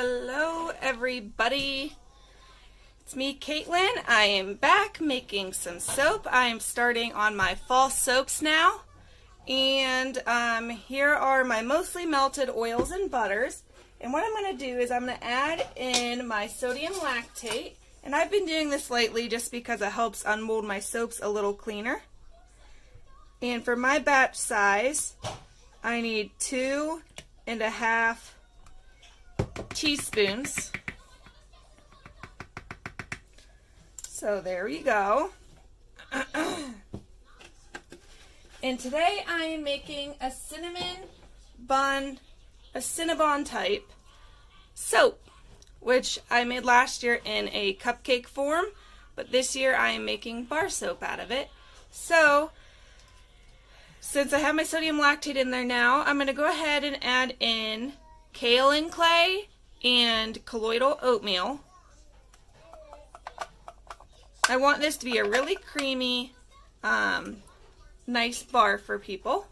Hello everybody, it's me Caitlin. I am back making some soap. I am starting on my fall soaps now, and here are my mostly melted oils and butters. And what I'm going to do is I'm going to add in my sodium lactate, and I've been doing this lately just because it helps unmold my soaps a little cleaner. And for my batch size, I need 2.5 teaspoons. So there you go. And today I am making a Cinnabon type soap, which I made last year in a cupcake form, but this year I am making bar soap out of it. So since I have my sodium lactate in there now, I'm going to go ahead and add in kaolin clay and colloidal oatmeal. I want this to be a really creamy, nice bar for people.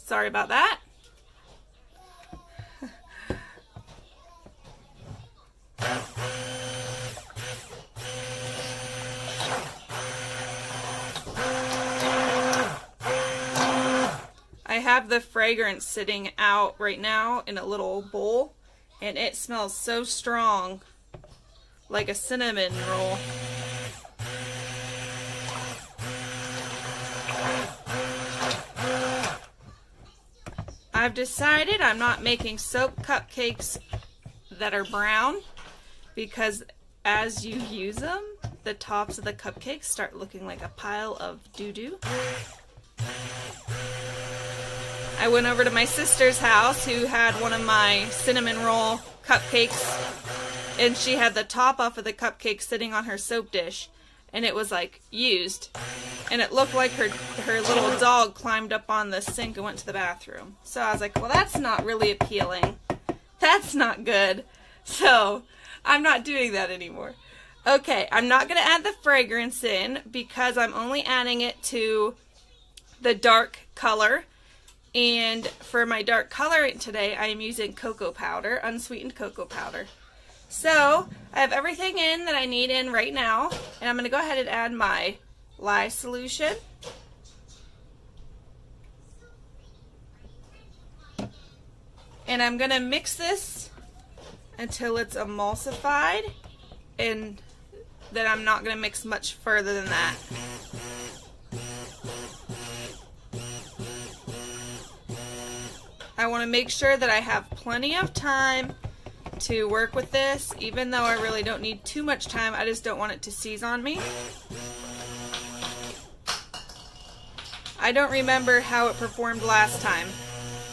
Sorry about that. I have the fragrance sitting out right now in a little bowl, and it smells so strong, like a cinnamon roll. I've decided I'm not making soap cupcakes that are brown, because as you use them, the tops of the cupcakes start looking like a pile of doo-doo. I went over to my sister's house, who had one of my cinnamon roll cupcakes, and she had the top off of the cupcake sitting on her soap dish, and it was like used, and it looked like her little dog climbed up on the sink and went to the bathroom. So I was like, well, that's not really appealing. That's not good. So I'm not doing that anymore. Okay, I'm not going to add the fragrance in because I'm only adding it to the dark color. And for my dark color today, I am using cocoa powder, unsweetened cocoa powder. So I have everything in that I need in right now, and I'm going to go ahead and add my lye solution. And I'm going to mix this until it's emulsified, and then I'm not going to mix much further than that. I want to make sure that I have plenty of time to work with this, even though I really don't need too much time. I just don't want it to seize on me. I don't remember how it performed last time.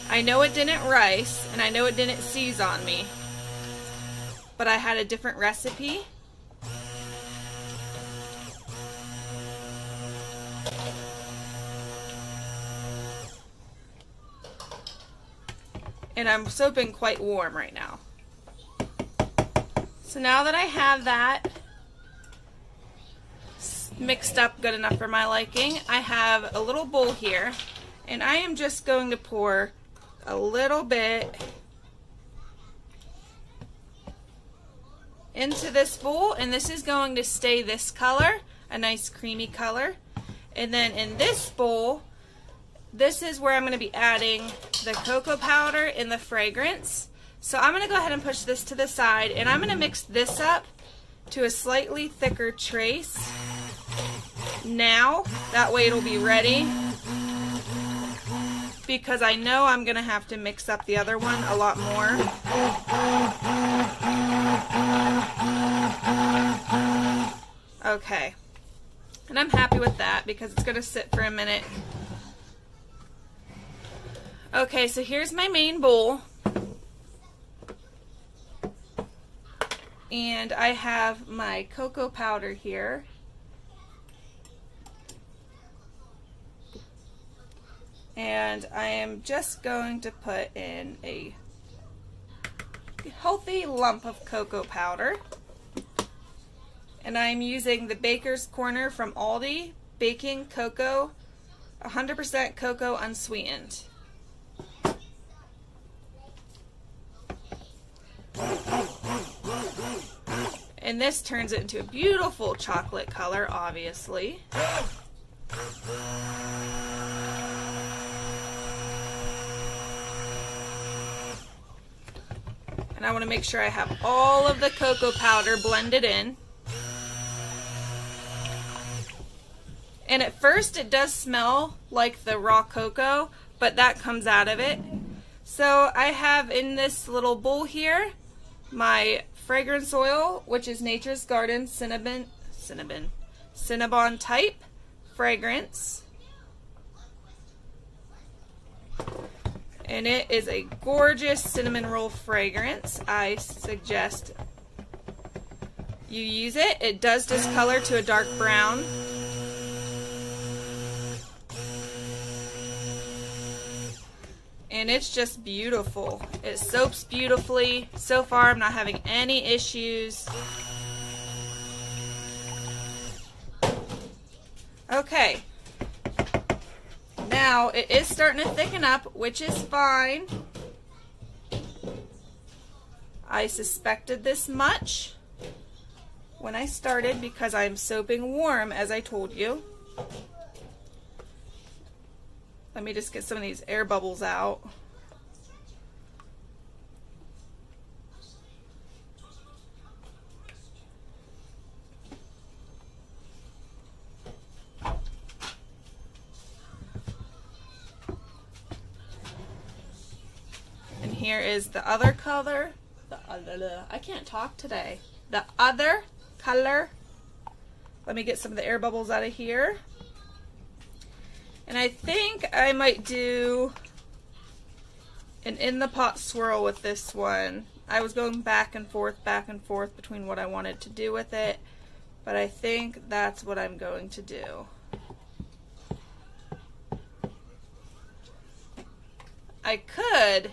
I know it didn't rise, and I know it didn't seize on me, but I had a different recipe. And I'm soaping quite warm right now. So now that I have that mixed up good enough for my liking, I have a little bowl here, and I am just going to pour a little bit into this bowl, and this is going to stay this color, a nice creamy color. And then in this bowl, this is where I'm going to be adding the cocoa powder and the fragrance. So I'm going to go ahead and push this to the side, and I'm going to mix this up to a slightly thicker trace now. That way it'll be ready, because I know I'm going to have to mix up the other one a lot more. Okay. And I'm happy with that because it's going to sit for a minute. Okay, so here's my main bowl. And I have my cocoa powder here. And I am just going to put in a healthy lump of cocoa powder. And I'm using the Baker's Corner from Aldi baking cocoa, 100% cocoa unsweetened. And this turns it into a beautiful chocolate color, obviously. And I want to make sure I have all of the cocoa powder blended in. And at first it does smell like the raw cocoa, but that comes out of it. So I have in this little bowl here my fragrance oil, which is Nature's Garden Cinnabon type fragrance. And it is a gorgeous cinnamon roll fragrance. I suggest you use it. It does discolor to a dark brown. And it's just beautiful. It soaps beautifully. So far I'm not having any issues. Okay. Now it is starting to thicken up, which is fine. I suspected this much when I started because I'm soaping warm, as I told you. Let me just get some of these air bubbles out. And here is the other color. I can't talk today. The other color. Let me get some of the air bubbles out of here. And I think I might do an in the pot swirl with this one. I was going back and forth between what I wanted to do with it, but I think that's what I'm going to do. I could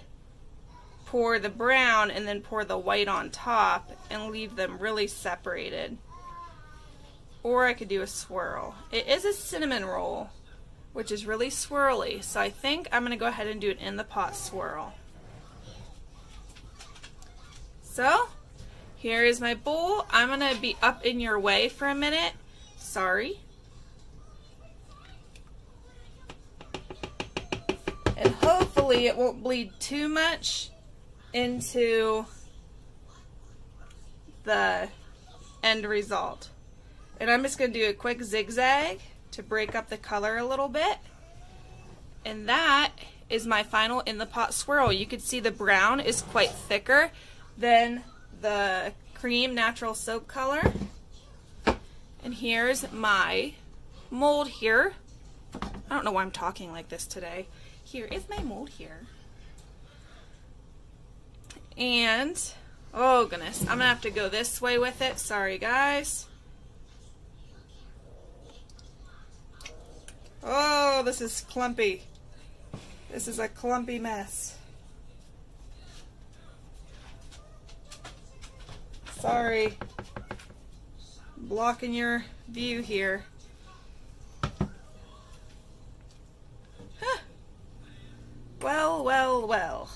pour the brown and then pour the white on top and leave them really separated. Or I could do a swirl. It is a cinnamon roll, which is really swirly. So I think I'm going to go ahead and do an in the pot swirl. So here is my bowl. I'm going to be up in your way for a minute. Sorry. And hopefully it won't bleed too much into the end result. And I'm just going to do a quick zigzag to break up the color a little bit. And that is my final in the pot swirl. You can see the brown is quite thicker than the cream natural soap color. And here's my mold here. I don't know why I'm talking like this today. Here is my mold here. And, oh goodness, I'm gonna have to go this way with it. Sorry guys. Oh, this is clumpy. This is a clumpy mess. Sorry. Blocking your view here. Huh. Well, well, well.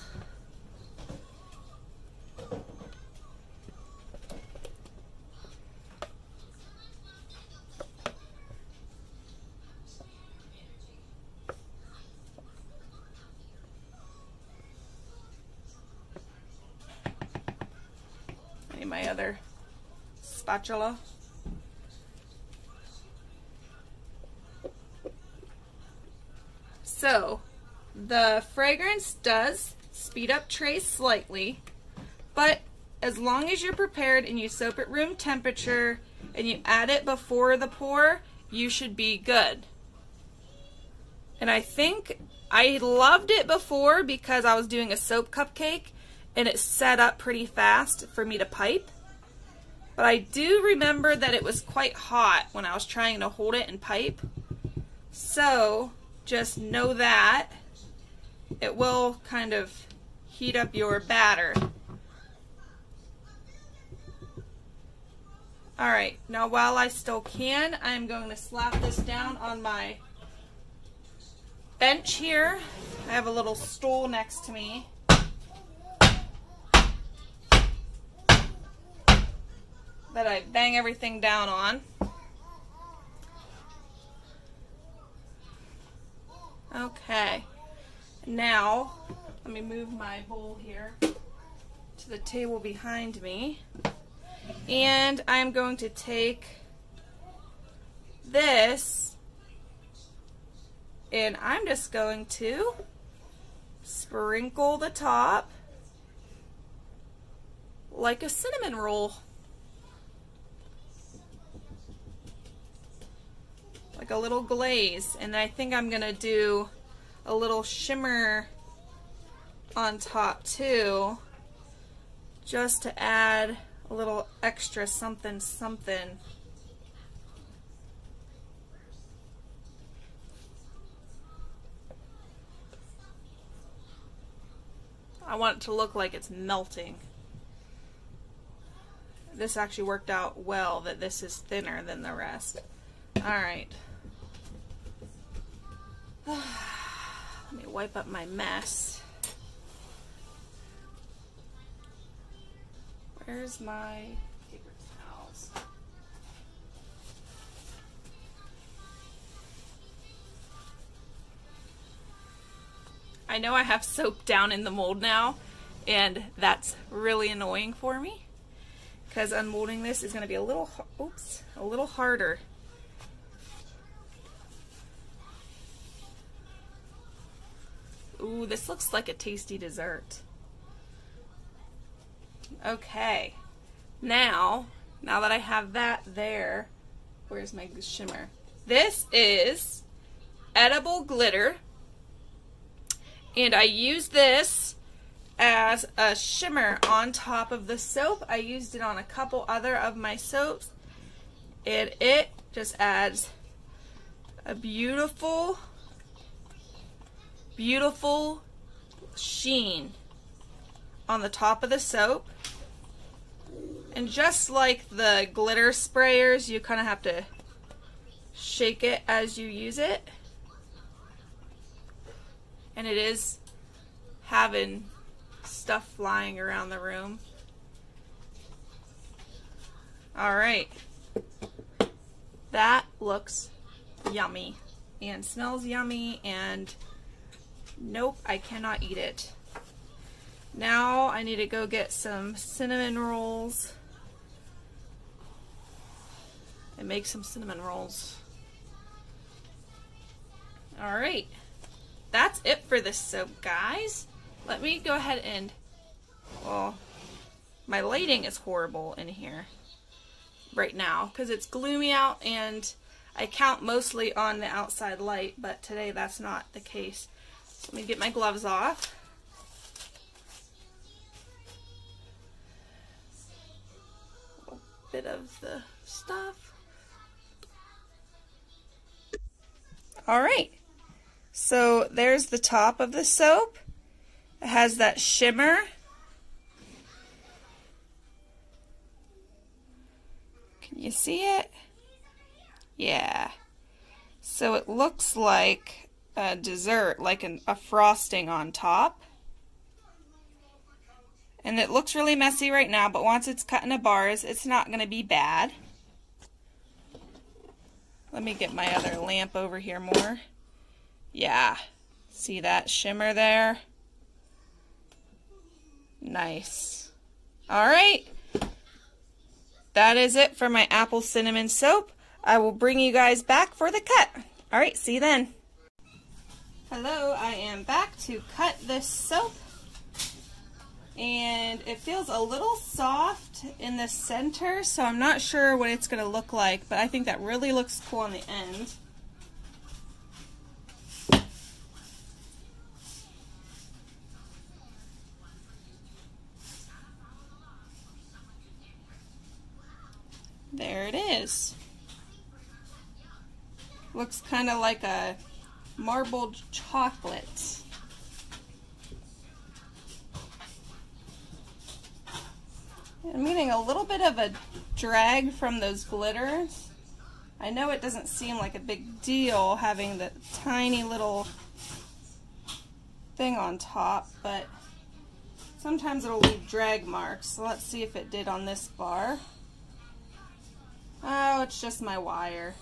My other spatula. So the fragrance does speed up trays slightly, but as long as you're prepared and you soap at room temperature and you add it before the pour, you should be good. And I think I loved it before because I was doing a soap cupcake and it set up pretty fast for me to pipe. But I do remember that it was quite hot when I was trying to hold it and pipe. So just know that it will kind of heat up your batter. Alright, now while I still can, I'm going to slap this down on my bench here. I have a little stool next to me. That I bang everything down on. Okay, now let me move my bowl here to the table behind me, and I'm going to take this and I'm just going to sprinkle the top like a cinnamon roll. Like a little glaze, and I think I'm gonna do a little shimmer on top too, just to add a little extra something something. I want it to look like it's melting. This actually worked out well that this is thinner than the rest. Alright. Let me wipe up my mess. Where's my paper towels? I know I have soap down in the mold now, and that's really annoying for me because unmolding this is going to be a little harder. Ooh, this looks like a tasty dessert. Okay, now that I have that there, where's my shimmer? This is edible glitter, and I use this as a shimmer on top of the soap. I used it on a couple other of my soaps, and it just adds a beautiful sheen on the top of the soap. And just like the glitter sprayers, you kind of have to shake it as you use it. And it is having stuff flying around the room. Alright. That looks yummy and smells yummy, and nope, I cannot eat it. Now I need to go get some cinnamon rolls and make some cinnamon rolls. Alright, that's it for this soap, guys. Let me go ahead and, well, my lighting is horrible in here right now because it's gloomy out and I count mostly on the outside light, but today that's not the case. So let me get my gloves off. A little bit of the stuff. Alright, so there's the top of the soap. It has that shimmer. Can you see it? Yeah. So it looks like a dessert, like a frosting on top. And it looks really messy right now, but once it's cut into bars, it's not going to be bad. Let me get my other lamp over here more. Yeah. See that shimmer there? Nice. Alright. That is it for my apple cinnamon soap. I will bring you guys back for the cut. Alright, see you then. Hello, I am back to cut this soap. And it feels a little soft in the center, so I'm not sure what it's going to look like, but I think that really looks cool on the end. There it is. Looks kind of like a marbled chocolate. I'm getting a little bit of a drag from those glitters. I know it doesn't seem like a big deal having the tiny little thing on top, but sometimes it'll leave drag marks. So let's see if it did on this bar. Oh, it's just my wire.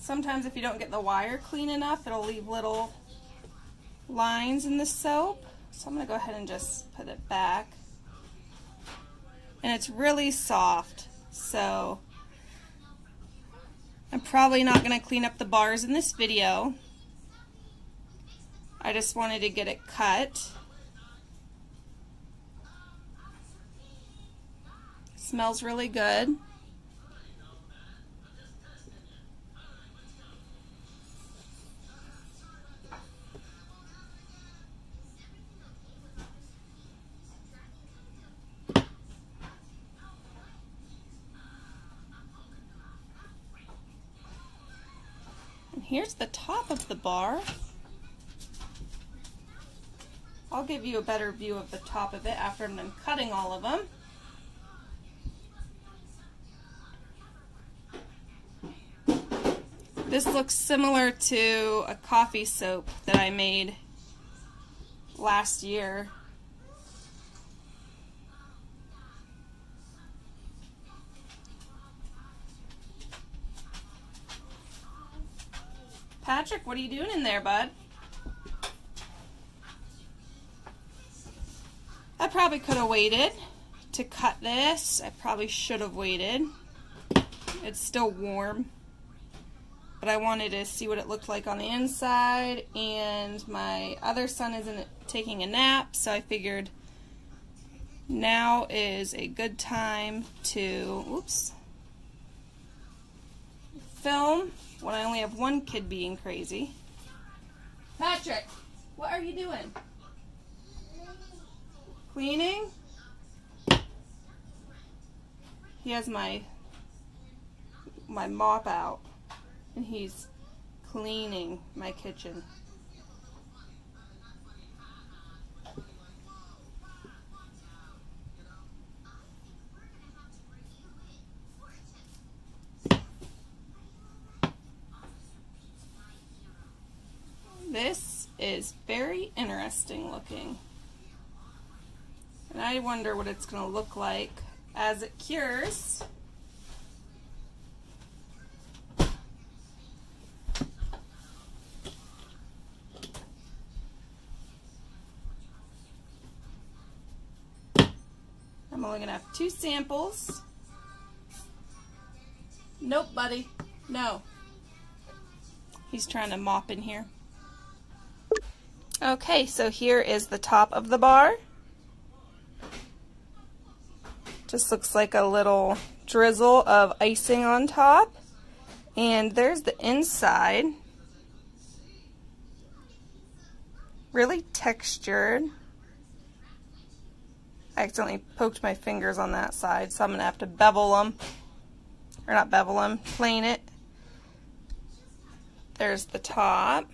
Sometimes if you don't get the wire clean enough, it'll leave little lines in the soap. So I'm going to go ahead and just put it back. And it's really soft, so I'm probably not going to clean up the bars in this video. I just wanted to get it cut. It smells really good. Here's the top of the bar. I'll give you a better view of the top of it after I'm done cutting all of them. This looks similar to a coffee soap that I made last year. Patrick, what are you doing in there, bud? I probably could have waited to cut this. I probably should have waited. It's still warm, but I wanted to see what it looked like on the inside, and my other son isn't taking a nap, so I figured now is a good time to, film when I only have one kid being crazy. Patrick, what are you doing? Cleaning? He has my mop out, and he's cleaning my kitchen. This is very interesting looking, and I wonder what it's going to look like as it cures. I'm only going to have 2 samples. Nope, buddy. No. He's trying to mop in here. Okay, so here is the top of the bar. Just looks like a little drizzle of icing on top. And there's the inside. Really textured. I accidentally poked my fingers on that side, so I'm going to have to bevel them. Or not bevel them, plane it. There's the top.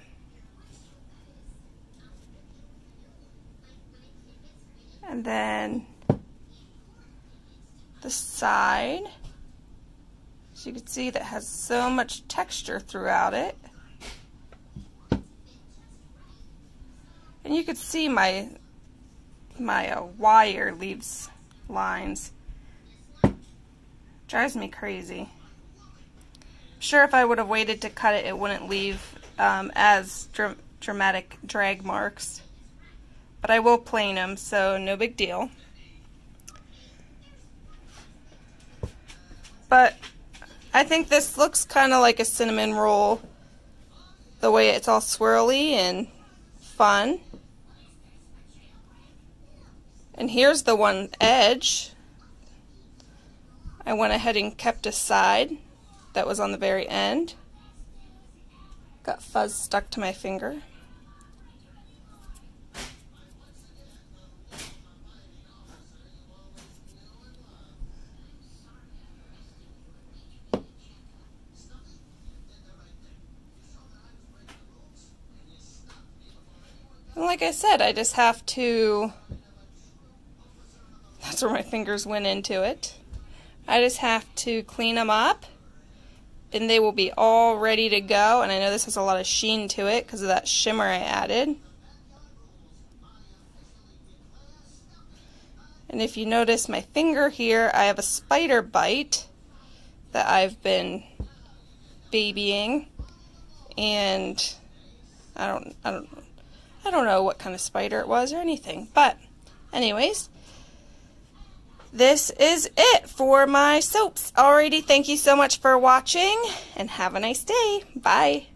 And then the side, as you can see, that has so much texture throughout it. And you can see my wire leaves lines. Drives me crazy. I'm sure if I would have waited to cut it, it wouldn't leave as dramatic drag marks. But I will plane them, so no big deal. But I think this looks kind of like a cinnamon roll, the way it's all swirly and fun. And here's the one edge I went ahead and kept aside that was on the very end. Got fuzz stuck to my finger. And like I said, I just have to, that's where my fingers went into it. I just have to clean them up and they will be all ready to go. And I know this has a lot of sheen to it because of that shimmer I added. And if you notice my finger here, I have a spider bite that I've been babying, and I don't know what kind of spider it was or anything. But anyways, this is it for my soaps. Alrighty, thank you so much for watching and have a nice day. Bye.